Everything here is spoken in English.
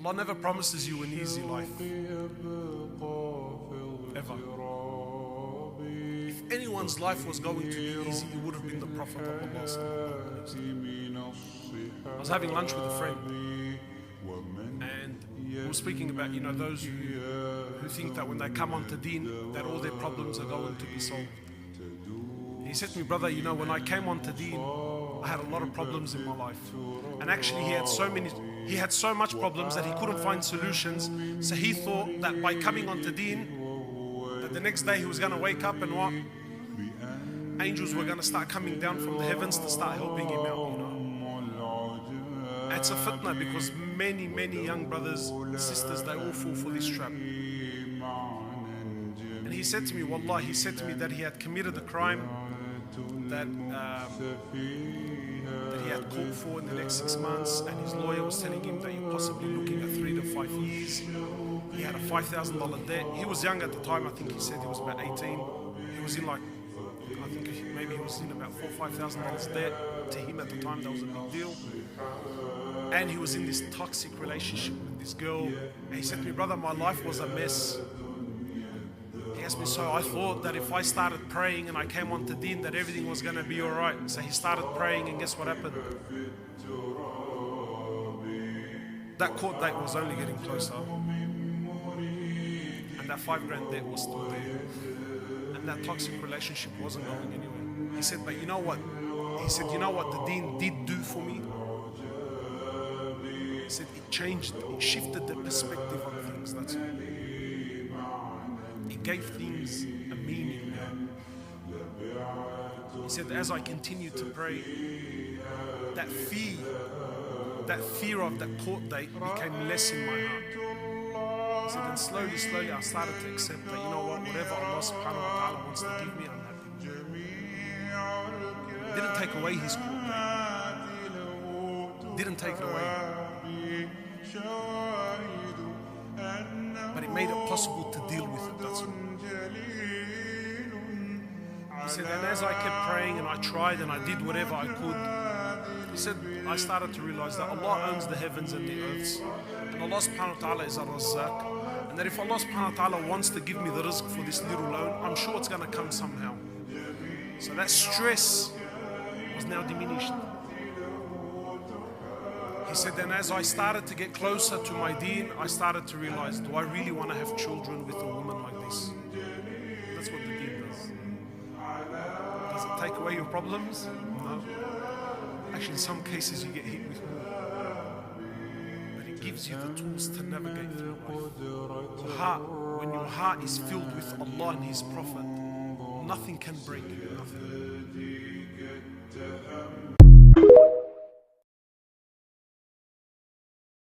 Allah never promises you an easy life. Ever. If anyone's life was going to be easy, it would have been the Prophet of Allah. I was having lunch with a friend, and we were speaking about, those who think that when they come onto Deen, that all their problems are going to be solved. He said to me, brother, when I came onto Deen, I had a lot of problems in my life. And actually he had so much problems that he couldn't find solutions. So he thought that by coming onto Deen, that the next day he was going to wake up and what? Angels were going to start coming down from the heavens to start helping him out, It's a fitna, because many, many young brothers, sisters, they all fall for this trap. And he said to me, wallah, he said to me that he had committed a crime that he had called for in the next 6 months, and his lawyer was telling him that you're possibly looking at 3 to 5 years. He had a $5,000 debt. He was young at the time. I think he said he was about 18. He was in maybe he was in about $4,000 or $5,000 debt. To him at the time, that was a big deal. And he was in this toxic relationship with this girl. And he said to me, brother, my life was a mess. He asked me, so I thought that if I started praying and I came onto Deen, that everything was going to be all right. So he started praying, and guess what happened? That court date was only getting closer. And that $5,000 debt was still there. And that toxic relationship wasn't going anywhere. He said, but you know what? He said, you know what the Deen did do for me? He said, it shifted the perspective on things, that's all. It gave things a meaning. He said, as I continued to pray, that fear of that court date became less in my heart. He said, and slowly I started to accept that, whatever Allah subhanahu wa ta'ala wants to give me, I'm happy. Didn't take away his court date. Didn't take it away. But it made it possible to deal with it, that's all. He said, and as I kept praying and I tried and I did whatever I could, he said, I started to realize that Allah owns the heavens and the earths. And Allah subhanahu wa ta'ala is Ar-Razzaq. And that if Allah subhanahu wa ta'ala wants to give me the rizq for this little loan, I'm sure it's going to come somehow. So that stress was now diminished. He said, then as I started to get closer to my Deen, I started to realize, do I really want to have children with a woman like this? That's what the Deen does. Does it take away your problems? No. Actually, in some cases you get hit with more. But it gives you the tools to navigate through life. When your heart is filled with Allah and His Prophet, nothing can break you, nothing.